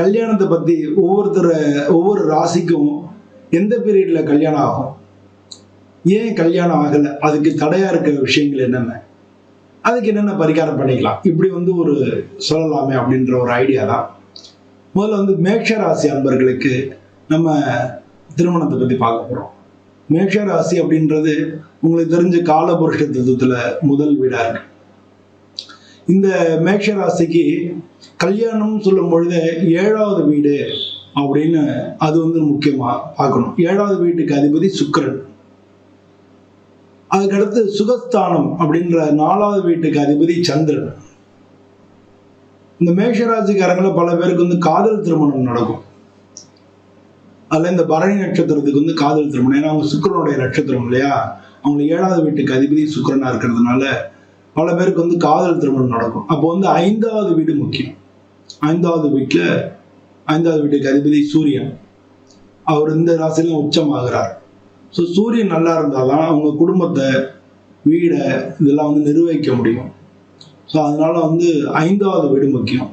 கல்யாணத்தை பத்தி ஒவ்வொரு ராசிக்கும் எந்த பீரியட்ல கல்யாணம் ஆகும், ஏன் கல்யாணம் ஆகல, அதுக்கு தடையா இருக்கிற விஷயங்கள் என்னென்ன, அதுக்கு என்னென்ன பரிகாரம் பண்ணிக்கலாம், இப்படி ஒரு சொல்லலாமே அப்படின்ற ஒரு ஐடியா தான். முதல்ல மேஷ ராசி அன்பர்களுக்கு நம்ம திருமணத்தை பத்தி பார்க்க போறோம். மேஷ ராசி அப்படின்றது உங்களுக்கு தெரிஞ்ச காலபுருஷ தத்துவத்துல முதல் வீடா இருக்கு. இந்த மேஷ ராசிக்கு கல்யாணம் சொல்லும் பொழுது 7வது வீடு அப்படின்னு அது முக்கியமா பார்க்கணும். 7வது வீட்டுக்கு அதிபதி சுக்கிரன். அதுக்கடுத்து சுகஸ்தானம் அப்படின்ற 4வது வீட்டுக்கு அதிபதி சந்திரன். இந்த மேஷராசிக்காரங்கள பல பேருக்கு காதல் திருமணம் நடக்கும். அதுல இந்த பரணி நட்சத்திரத்துக்கு காதல் திருமணம், ஏன்னா அவங்க சுக்கிரனுடைய நட்சத்திரம் இல்லையா, அவங்க 7வது வீட்டுக்கு அதிபதி சுக்கிரனா இருக்கிறதுனால பல பேருக்கு காதல் திருமணம் நடக்கும். அப்போ 5வது வீடு முக்கியம். 5வது வீட்டுக்கு அதிபதி சூரியன். அவர் இந்த ராசியில உச்சமாகிறார். ஸோ சூரியன் நல்லா இருந்தால்தான் அவங்க குடும்பத்தை, வீடை இதெல்லாம் நிர்வகிக்க முடியும். ஸோ அதனால 5வது வீடு முக்கியம்.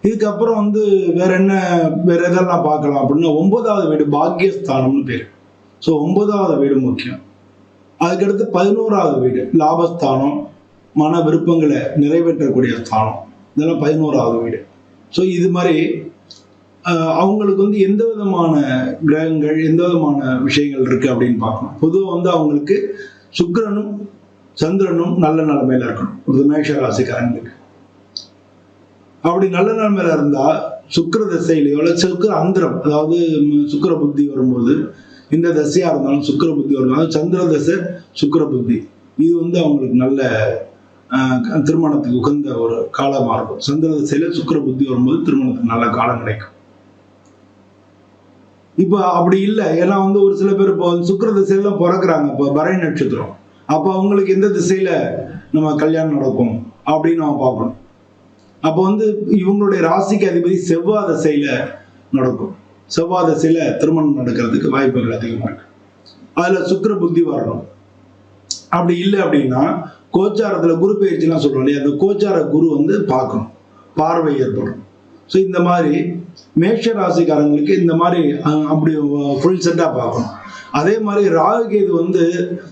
இதுக்கப்புறம் வேற எதெல்லாம் பார்க்கலாம் அப்படின்னா 9வது வீடு பாக்கியஸ்தானம்னு பேர். ஸோ 9வது வீடு முக்கியம். அதுக்கடுத்து 11வது வீடு லாபஸ்தானம், மன விருப்பங்களை நிறைவேற்றக்கூடிய ஸ்தானம், இதெல்லாம் 11வது வீடு. ஸோ இது மாதிரி அவங்களுக்கு எந்த விதமான கிரகங்கள், எந்த விதமான விஷயங்கள் இருக்கு அப்படின்னு பார்க்கணும். பொதுவாக அவங்களுக்கு சுக்கிரனும் சந்திரனும் நல்ல நிலைமையில இருக்கணும் ஒரு மேஷ ராசிக்காரங்களுக்கு. அப்படி நல்ல நிலைமையில இருந்தா சுக்கிர திசையிலையோ சுக்கிர அந்தரம், அதாவது சுக்கிர புத்தி வரும்போது, இந்த தசையா இருந்தாலும் சுக்கிர புத்தி வரும்போது, சந்திர தசை சுக்கிர புத்தி, இது அவங்களுக்கு நல்ல திருமணத்துக்கு உகந்த ஒரு காலமா இருக்கும். சந்திர திசையில சுக்கிர புத்தி வரும்போது திருமணத்துக்கு நல்ல காலம் கிடைக்கும். இப்ப அப்படி இல்லை, ஏன்னா ஒரு சில பேர் இப்போ சுக்கிர திசையில பிறக்கிறாங்க, இப்போ பரணி நட்சத்திரம், அப்போ அவங்களுக்கு எந்த திசையில நம்ம கல்யாணம் நடக்கும் அப்படின்னு நம்ம பார்க்கணும். அப்போ இவங்களுடைய ராசிக்கு அதிபதி செவ்வாய் திசையில நடக்கும். செவ்வாய் திசையில திருமணம் நடக்கிறதுக்கு வாய்ப்புகள் அதிகமா இருக்கு. அதுல சுக்கிர புத்தி வரணும். அப்படி இல்லை அப்படின்னா கோச்சாரத்துல குரு பயிற்சிலாம் சொல்றோம் இல்லையா, அந்த கோச்சார குரு பார்க்கணும், பார்வை ஏற்படும். ஸோ இந்த மாதிரி மேஷ ராசிக்காரங்களுக்கு இந்த மாதிரி அப்படி ஃபுல் செட்டா பார்க்கணும். அதே மாதிரி ராகுகேது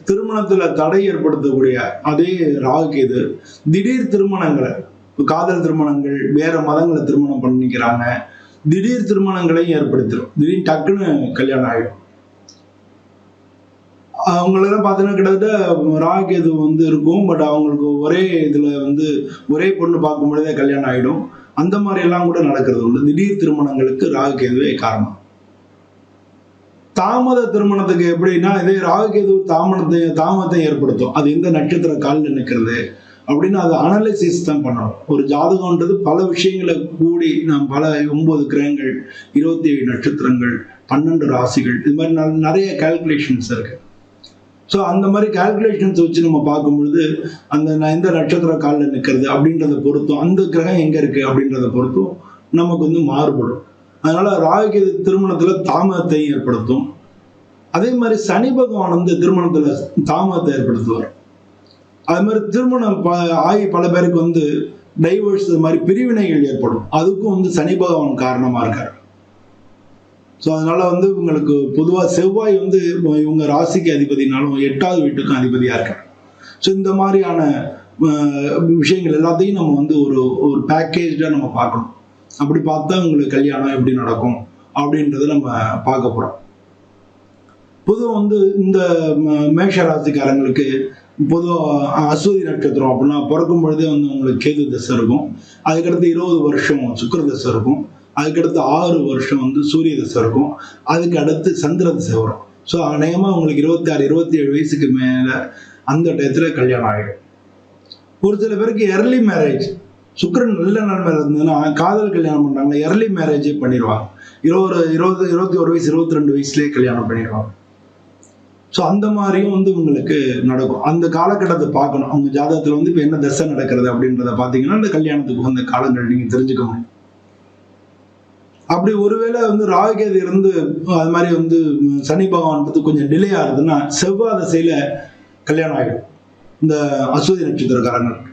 திருமணத்துல தடை ஏற்படுத்தக்கூடிய அதே ராகுகேது திடீர் திருமணங்களை, காதல் திருமணங்கள், வேற மதங்களை திருமணம் பண்ணிக்கிறாங்க, திடீர் திருமணங்களையும் ஏற்படுத்திடும். திடீர்னு டக்குன்னு கல்யாணம் ஆகிடும். அவங்களெல்லாம் பார்த்தீங்கன்னா கிட்டத்தட்ட ராகுகேது இருக்கும், பட் அவங்களுக்கு ஒரே இதுல ஒரே பொண்ணு பார்க்கும் பொழுதே கல்யாணம் ஆகிடும். அந்த மாதிரி எல்லாம் கூட நடக்கிறது உண்டு. திடீர் திருமணங்களுக்கு ராகுகேதுவே காரணம். தாமத திருமணத்துக்கு எப்படின்னா, இதே ராகுகேது தாமதத்தை ஏற்படுத்தும். அது எந்த நட்சத்திர காலில் நிற்கிறது அப்படின்னு அதை அனலைசிஸ் தான் பண்ணணும். ஒரு ஜாதகம்ன்றது பல விஷயங்களை கூடி நாம் பல 9 கிரகங்கள், 27 நட்சத்திரங்கள், 12 ராசிகள், இது மாதிரி நிறைய கால்குலேஷன்ஸ் இருக்கு. ஸோ அந்த மாதிரி கால்குலேஷன்ஸ் வச்சு நம்ம பார்க்கும் பொழுது அந்த எந்த நட்சத்திர காலில் நிற்கிறது அப்படின்றத பொறுத்தும், அந்த கிரகம் எங்க இருக்கு அப்படின்றத பொறுத்தும் நமக்கு மாறுபடும். அதனால ராகுகேது திருமணத்துல தாமதத்தை ஏற்படுத்தும். அதே மாதிரி சனி பகவான் திருமணத்துல தாமதத்தை ஏற்படுத்துவார். அது மாதிரி திருமணம் ஆகி பல பேருக்கு டைவர்ஸ், இது மாதிரி பிரிவினைகள் ஏற்படும். அதுக்கும் சனி பகவான் காரணமா இருக்காரு. ஸோ அதனால உங்களுக்கு பொதுவாக செவ்வாய் இவங்க ராசிக்கு அதிபதினாலும் 8வது வீட்டுக்கும் அதிபதியா இருக்காரு. ஸோ இந்த மாதிரியான விஷயங்கள் எல்லாத்தையும் நம்ம ஒரு பேக்கேஜா நம்ம பார்க்கணும். அப்படி பார்த்தா உங்களுக்கு கல்யாணம் எப்படி நடக்கும் அப்படின்றத நம்ம பார்க்க போறோம். பொதுவாக இந்த மேஷ ராசிக்காரங்களுக்கு பொதுவாக அஸ்வதி நட்சத்திரம் அப்படின்னா பிறக்கும் பொழுதே உங்களுக்கு கேது தசை இருக்கும். அதுக்கடுத்து 20 வருஷம் சுக்கிர தசை இருக்கும். அதுக்கடுத்து 6 வருஷம் சூரிய தசை இருக்கும். அதுக்கு அடுத்து சந்திர தசை வரும். ஸோ அநேகமா உங்களுக்கு 26, 27 வயசுக்கு மேல அந்த டயத்துல கல்யாணம் ஆகிடும். ஒரு சில பேருக்கு எர்லி மேரேஜ், சுக்கிரன் நல்ல நிலைமையில இருந்ததுன்னா காதல் கல்யாணம் பண்றாங்க, எர்லி மேரேஜே பண்ணிடுவாங்க. 21 வயசு, 22 வயசுலேயே கல்யாணம் பண்ணிடுவாங்க. ஸோ அந்த மாதிரியும் உங்களுக்கு நடக்கும். அந்த காலகட்டத்தை பார்க்கணும். அவங்க ஜாதகத்துல இப்போ என்ன தசை நடக்கிறது அப்படின்றத பார்த்தீங்கன்னா அந்த கல்யாணத்துக்கு அந்த காலங்கள் நீங்க தெரிஞ்சுக்க முடியும். அப்படி ஒருவேளை ராகுகேது இருந்து அது மாதிரி சனி பகவான் கொஞ்சம் டிலே ஆகுதுன்னா செவ்வாய் திசையில கல்யாணம் ஆகிடும் இந்த அஸ்வதி நட்சத்திரக்காரங்களுக்கு.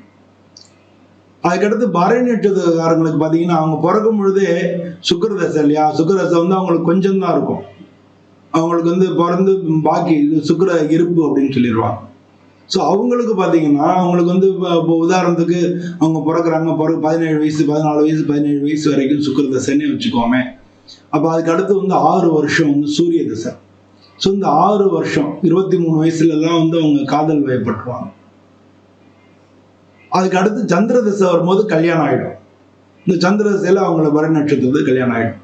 அதுக்கடுத்து பரணி நட்சத்திரக்காரங்களுக்கு பார்த்தீங்கன்னா அவங்க பிறக்கும் பொழுதே சுக்கிரதசை இல்லையா, சுக்கிரதசை வந்து அவங்களுக்கு கொஞ்சம் தான் இருக்கும். அவங்களுக்கு வந்து பிறந்து பாக்கி சுக்கிர இருப்பு அப்படின்னு சொல்லிடுவாங்க. ஸோ அவங்களுக்கு பார்த்தீங்கன்னா அவங்களுக்கு வந்து இப்போ உதாரணத்துக்கு அவங்க பிறக்கிறாங்க, 17 வயசு 14 வயசு 17 வயசு வரைக்கும் சுக்கிரதசைன்னு வச்சுக்கோமே. அப்போ அதுக்கு அடுத்து வந்து 6 வருஷம் வந்து சூரிய தசை. ஸோ இந்த 6 வருஷம் 23 வயசுலலாம் வந்து அவங்க காதல் வயப்பட்டுருவாங்க. அதுக்கு அடுத்து சந்திர தசை வரும்போது கல்யாணம் ஆகிடும். இந்த சந்திர தசையில் அவங்கள பரணி நட்சத்திரத்துக்கு கல்யாணம் ஆகிடும்.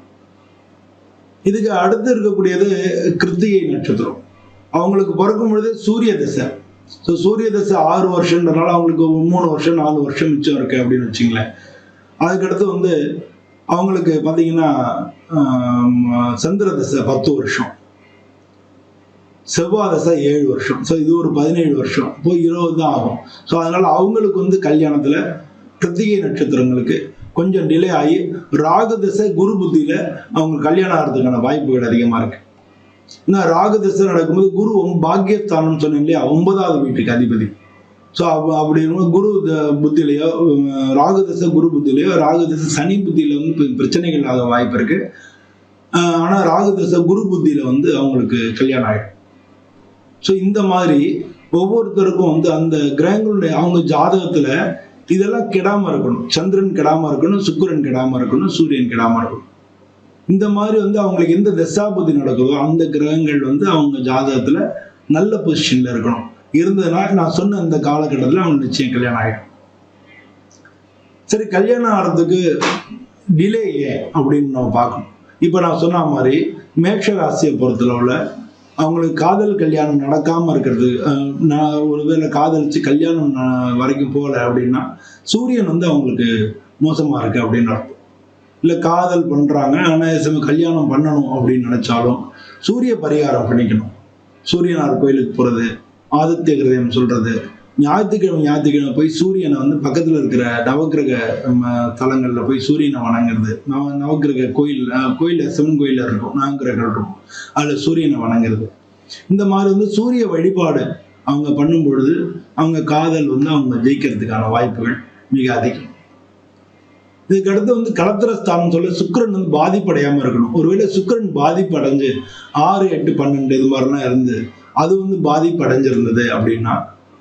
இதுக்கு அடுத்து இருக்கக்கூடியது கிருத்திகை நட்சத்திரம். அவங்களுக்கு பிறக்கும் பொழுது சூரிய தசை. ஸோ சூரிய தசை 6 வருஷம்ன்றனால அவங்களுக்கு 3 வருஷம் 4 வருஷம் மிச்சம் இருக்கு அப்படின்னு வச்சுங்களேன். அதுக்கடுத்து வந்து அவங்களுக்கு பார்த்தீங்கன்னா சந்திர தசை 10 வருஷம், செவ்வாய் தசை 7 வருஷம். ஸோ இது ஒரு 17 வருஷம், இப்போ 20 தான் ஆகும். ஸோ அதனால அவங்களுக்கு வந்து கல்யாணத்தில் கிருத்திகை நட்சத்திரங்களுக்கு கொஞ்சம் டிலே ஆகி ராகு தசை குரு புத்தியில அவங்க கல்யாணம் ஆகிறதுக்கான வாய்ப்புகள் அதிகமாக இருக்கு. ஏன்னா ராகு தசை நடக்கும்போது குரு பாக்கியஸ்தானம் சொன்னேன் இல்லையா, 9வது வீட்டுக்கு அதிபதி. ஸோ அப்படி இருக்கும்போது குரு புத்தியிலையோ ராகு தசை குரு புத்தியிலையோ ராகு தசை சனி புத்தியில வந்து பிரச்சனைகள் ஆக வாய்ப்பு இருக்கு. ஆனால் ராகு தசை குரு புத்தியில வந்து அவங்களுக்கு கல்யாணம் ஆகிடும். ஸோ இந்த மாதிரி ஒவ்வொருத்தருக்கும் வந்து அந்த கிரகங்களுடைய அவங்க ஜாதகத்துல இதெல்லாம் கெடாம இருக்கணும். சந்திரன் கெடாம இருக்கணும், சுக்கிரன் கெடாம இருக்கணும், சூரியன் கெடாம இருக்கணும். இந்த மாதிரி வந்து அவங்களுக்கு எந்த தசாபுத்தி நடக்குதோ அந்த கிரகங்கள் வந்து அவங்க ஜாதகத்துல நல்ல பொசிஷன்ல இருக்கணும். இருந்ததுன்னா நான் சொன்ன அந்த காலகட்டத்தில் அவங்களுக்கு நிச்சயம் கல்யாணம் ஆகிடும். சரி, கல்யாணம் ஆகிறதுக்கு டிலே ஏன் அப்படின்னு நம்ம பார்க்கணும். இப்போ நான் சொன்ன மாதிரி மேஷ ராசியை பொறுத்தளவுல அவங்களுக்கு காதல் கல்யாணம் நடக்காம இருக்கிறது, நான் ஒருவேளை காதலிச்சு கல்யாணம் வரைக்கும் போகல அப்படின்னா சூரியன் வந்து அவங்களுக்கு மோசமா இருக்கு அப்படின்னு அர்த்தம். இல்லை காதல் பண்றாங்க ஆனால் கல்யாணம் பண்ணணும் அப்படின்னு நினைச்சாலும் சூரிய பரிகாரம் பண்ணிக்கணும். சூரியனார் கோயிலுக்கு போறது, ஆதித்ய கிரகம் சொல்றது, ஞாயிற்றுக்கிழமை போய் சூரியனை வந்து பக்கத்துல இருக்கிற நவக்கிரக தலங்கள்ல போய் சூரியனை வணங்குறது. நவக்கிரக கோயில் சிவன் கோயில இருக்கும், நவக்கிரகம் இருக்கும், அதுல சூரியனை வணங்குறது. இந்த மாதிரி வந்து சூரிய வழிபாடு அவங்க பண்ணும் பொழுது அவங்க காதல் வந்து அவங்க ஜெயிக்கிறதுக்கான வாய்ப்புகள் மிக அதிகம். இதுக்கு அடுத்து வந்து கலத்திரஸ்தானம் சொல்ல சுக்கிரன் வந்து பாதிப்படையாம இருக்கணும். ஒருவேளை சுக்கிரன் பாதிப்படைஞ்சு 6, 8, 12 இது மாதிரிலாம் இருந்து அது வந்து பாதிப்படைஞ்சிருந்தது அப்படின்னா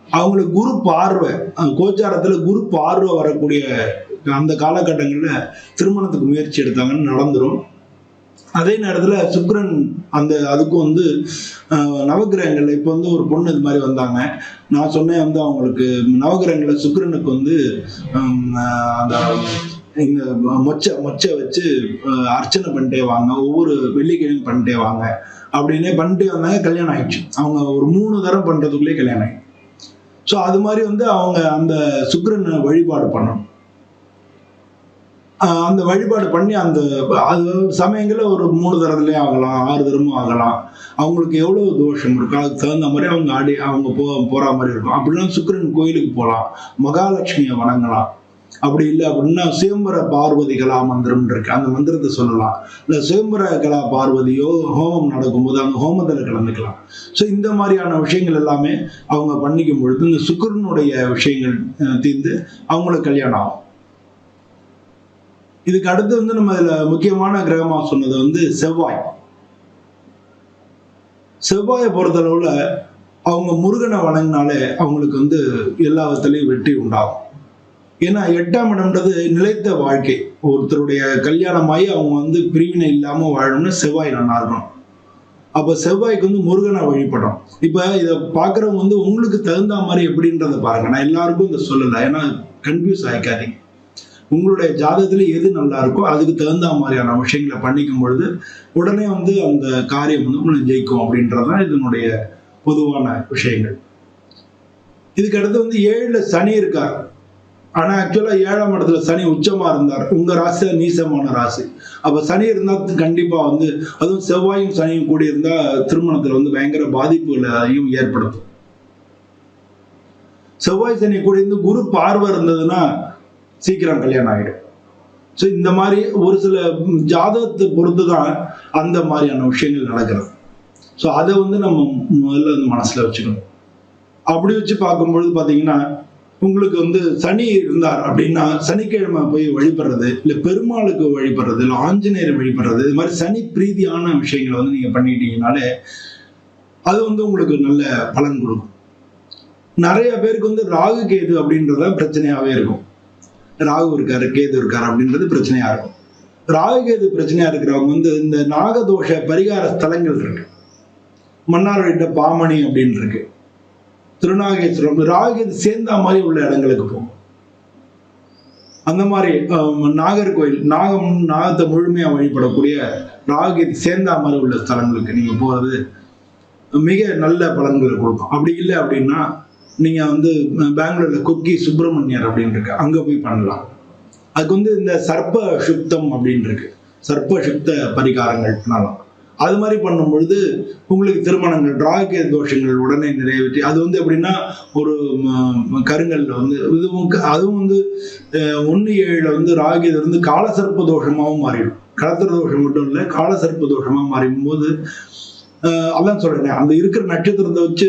அவங்களுக்கு குரு பார்வை, கோச்சாரத்துல குரு பார்வை வரக்கூடிய அந்த காலகட்டங்கள்ல திருமணத்துக்கு முயற்சி எடுத்தாங்கன்னு நடந்துரும். அதே நேரத்துல சுக்கிரன் அதுக்கும் வந்து நவகிரகங்கள்ல இப்போ வந்து ஒரு பொண்ணு இது மாதிரி வந்தாங்க. நான் சொன்னேன் வந்து அவங்களுக்கு நவகிரகங்கள்ல சுக்கிரனுக்கு வந்து அந்த இந்த மொச்சை வச்சு அர்ச்சனை பண்ணிட்டே வாங்க, ஒவ்வொரு வெள்ளிக்கிழமையும் பண்ணிட்டே வாங்க அப்படின்னே பண்ணிட்டே வந்தாங்க. கல்யாணம் ஆயிடுச்சு. அவங்க ஒரு 3 தரம் பண்றதுக்குள்ளே கல்யாணம் ஆயிடுச்சு. ஸோ அது மாதிரி வந்து அவங்க அந்த சுக்கிரனை வழிபாடு பண்ணணும். அந்த வழிபாடு பண்ணி அது சமயங்களில் ஒரு 3 தரத்துலேயும் ஆகலாம், 6 தரமும் ஆகலாம். அவங்களுக்கு எவ்வளவு தோஷம் இருக்கோ அதுக்கு தகுந்த மாதிரி அவங்க போற மாதிரி இருக்கும். அப்படின்னா சுக்கிரன் கோயிலுக்கு போகலாம், மகாலட்சுமியை வணங்கலாம். அப்படி இல்லை அப்படின்னா சுயம்பர பார்வதி கலா மந்திரம் இருக்கு, அந்த மந்திரத்தை சொல்லலாம். இல்லை சுயம்பர கலா பார்வதியோ ஹோமம் நடக்கும்போது அந்த ஹோமத்தில் கலந்துக்கலாம். ஸோ இந்த மாதிரியான விஷயங்கள் எல்லாமே அவங்க பண்ணிக்கும் பொழுது இந்த சுக்கிரனுடைய விஷயங்கள் தீர்ந்து அவங்களுக்கு கல்யாணம் ஆகும். இதுக்கு அடுத்து வந்து நம்ம இதில் முக்கியமான கிரகமா சொன்னது வந்து செவ்வாய். செவ்வாயை பொறுத்தளவுல அவங்க முருகனை வணங்கினாலே அவங்களுக்கு வந்து எல்லா விதத்திலையும் வெற்றி உண்டாகும். ஏன்னா 8ஆம் இடம்ன்றது நிலைத்த வாழ்க்கை. ஒருத்தருடைய கல்யாணமாகி அவங்க வந்து பிரிவினை இல்லாம வாழணும்னு செவ்வாய் நல்லா இருக்கணும். அப்ப செவ்வாய்க்கு வந்து முருகனை வழிபடும். இப்ப இதை பாக்குறவங்க வந்து உங்களுக்கு தகுந்த மாதிரி எப்படின்றத பாருங்க. நான் எல்லாருக்கும் இதை சொல்லலை, ஏன்னா கன்ஃபியூஸ் ஆயிக்காதீங்க. உங்களுடைய ஜாதகத்துல எது நல்லா இருக்கோ அதுக்கு தகுந்த மாதிரியான விஷயங்களை பண்ணிக்கும் பொழுது உடனே வந்து அந்த காரியம் வந்து உங்களுக்கு ஜெயிக்கும் அப்படின்றதான் இதனுடைய பொதுவான விஷயங்கள். இதுக்கு அடுத்து வந்து 7ல சனி இருக்கார். ஆனா ஆக்சுவலா 7ஆம் இடத்துல சனி உச்சமா இருந்தார். உங்க ராசி நீசமான ராசி. அப்ப சனி இருந்தா கண்டிப்பா வந்து அதுவும் செவ்வாயும் சனியும் கூடி இருந்தா திருமணத்துல வந்து பயங்கர பாதிப்புகளையும் ஏற்படுத்தும். செவ்வாய் சனி கூடி இருந்து குரு பார்வை இருந்ததுன்னா சீக்கிரம் கல்யாணம் ஆகிடும். ஸோ இந்த மாதிரி ஒரு சில ஜாதகத்தை பொறுத்து தான் அந்த மாதிரியான விஷயங்கள் நடக்கிறது. ஸோ அதை வந்து நம்ம முதல்ல வந்து மனசுல வச்சுக்கணும். அப்படி வச்சு பார்க்கும்பொழுது பார்த்தீங்கன்னா உங்களுக்கு வந்து சனி இருந்தார் அப்படின்னா சனிக்கிழமை போய் வழிபடுறது, இல்லை பெருமாளுக்கு வழிபடுறது, இல்லை ஆஞ்சநேயர் வழிபடுறது, இது மாதிரி சனி பிரீதியான விஷயங்களை வந்து நீங்க பண்ணிட்டீங்கனாலே அது வந்து உங்களுக்கு நல்ல பலன் கொடுக்கும். நிறைய பேருக்கு வந்து ராகு கேது அப்படின்றத பிரச்சனையாவே இருக்கும். ராகு இருக்காரு கேது இருக்காரு அப்படின்றது பிரச்சனையா இருக்கும். ராகு கேது பிரச்சனையா இருக்கிறவங்க வந்து இந்த நாகதோஷ பரிகார ஸ்தலங்கள் இருக்கு. மன்னார்வெட்ட பாமணி அப்படின்னு இருக்கு, திருநாகேஸ்வரம், ராகு சேர்ந்த மாதிரி உள்ள இடங்களுக்கு போகும். அந்த மாதிரி நாகர்கோயில், நாகத்தை முழுமையா வழிபடக்கூடிய ராகு சேர்ந்த மாதிரி உள்ள ஸ்தலங்களுக்கு நீங்க போறது மிக நல்ல பலன்களை கொடுக்கும். அப்படி இல்லை அப்படின்னா நீங்க வந்து பெங்களூர்ல கொக்கி சுப்பிரமணியர் அப்படின்னு இருக்கு, அங்க போய் பண்ணலாம். அதுக்கு வந்து இந்த சர்ப்ப சுத்தம் அப்படின்னு இருக்கு, சர்ப்ப சுத்த பரிகாரங்கள் பண்ணலாம். அது மாதிரி பண்ணும் பொழுது உங்களுக்கு திருமணங்கள், ராகு தோஷங்கள் உடனே நிறைவேற்றி, அது வந்து எப்படின்னா ஒரு கருங்கல்ல வந்து அதுவும் வந்து 1/7 வந்து ராகு வந்து காலசர்ப்ப தோஷமாகவும் மாறிடும். கலத்திர தோஷம் மட்டும் இல்லை, காலசர்ப்ப தோஷமா மாறும் போது அதான் சொல்றேன், அந்த இருக்கிற நட்சத்திரத்தை வச்சு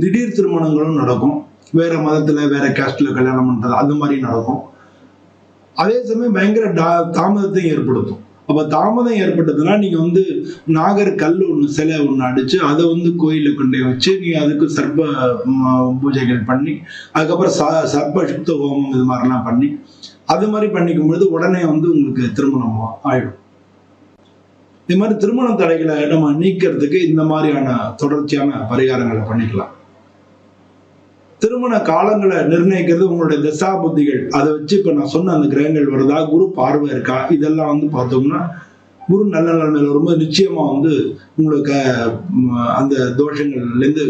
திடீர் திருமணங்களும் நடக்கும். வேற மதத்துல வேற கேஸ்ட்ல கல்யாணம் பண்றது அது மாதிரி நடக்கும். அதே சமயம் பயங்கர தாமதத்தையும் ஏற்படுத்தும். அப்ப தாமதம் ஏற்பட்டதுன்னா நீங்க வந்து நாகர் கல் சிலை ஒண்ணு அடிச்சு அதை வந்து கோயில கொண்டு வச்சு நீங்க அதுக்கு சர்ப்ப பூஜைகள் பண்ணி, அதுக்கப்புறம் சர்ப்ப சுத்த ஹோமம் இது மாதிரிலாம் பண்ணி அது மாதிரி பண்ணிக்கும் பொழுது உடனே வந்து உங்களுக்கு திருமணம் ஆயிடும். இது மாதிரி திருமண தடைகளை நம்ம நீக்கிறதுக்கு இந்த மாதிரியான தொடர்ச்சியான பரிகாரங்களை பண்ணிக்கலாம். திருமண காலங்களை நிர்ணயிக்கிறது உங்களுடைய தசா புத்திகள். அதை வச்சு இப்ப நான் சொன்ன அந்த கிரகங்கள் வருதா, குரு பார்வை இருக்கா, இதெல்லாம் வந்து பார்த்தோம்னா குரு நல்ல நிலைமையில வரும்போது நிச்சயமா வந்து உங்களுக்கு அந்த தோஷங்கள்ல இருந்து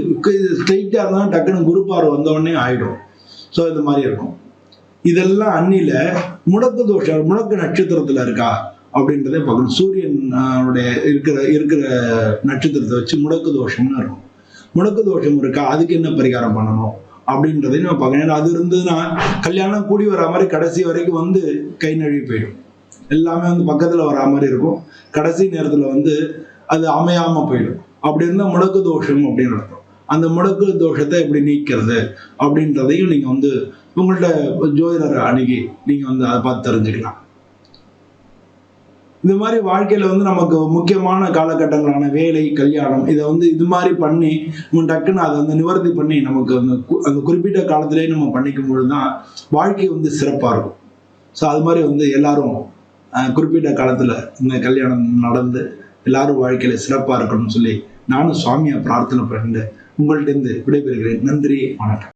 ஸ்ட்ரைட்டா இருந்தாலும் டக்குன்னு குரு பார்வை வந்த உடனே ஆயிடும். ஸோ இது மாதிரி இருக்கும். இதெல்லாம் அன்னில முடக்கு தோஷம், முடக்கு நட்சத்திரத்துல இருக்கா அப்படின்றதே பார்க்கணும். சூரியனுடைய இருக்கிற நட்சத்திரத்தை வச்சு முடக்கு தோஷம்னு இருக்கும். முடக்கு தோஷம் இருக்கா, அதுக்கு என்ன பரிகாரம் பண்ணணும் அப்படின்றதையும் நம்ம பார்க்கணும். அது இருந்ததுன்னா கல்யாணம் கூடி வர மாதிரி கடைசி வரைக்கும் வந்து கை நழுவி போயிடும். எல்லாமே வந்து பக்கத்துல வரா மாதிரி இருக்கும், கடைசி நேரத்துல வந்து அது அமையாம போயிடும். அப்படி இருந்தா முடக்கு தோஷம் அப்படின்னு அர்த்தம். அந்த முடக்கு தோஷத்தை எப்படி நீக்கிறது அப்படின்றதையும் நீங்க வந்து உங்கள்ட்ட ஜோதிடரை அணுகி நீங்க வந்து அதை பார்த்து தெரிஞ்சுக்கலாம். இந்த மாதிரி வாழ்க்கையில வந்து நமக்கு முக்கியமான காலகட்டங்களான வேலை, கல்யாணம், இதை வந்து இது மாதிரி பண்ணி டக்குன்னு அதை வந்து நிவர்த்தி பண்ணி நமக்கு அந்த குறிப்பிட்ட காலத்திலேயே நம்ம பண்ணிக்கும் பொழுதுதான் வாழ்க்கை வந்து சிறப்பா இருக்கும். ஸோ அது மாதிரி வந்து எல்லாரும் குறிப்பிட்ட காலத்துல இந்த கல்யாணம் நடந்து எல்லாரும் வாழ்க்கையில சிறப்பா இருக்கணும்னு சொல்லி நானும் சுவாமியை பிரார்த்தனை பண்ணிட்டு உங்கள்ட்ட இருந்து விடைபெறுகிறேன். நன்றி, வணக்கம்.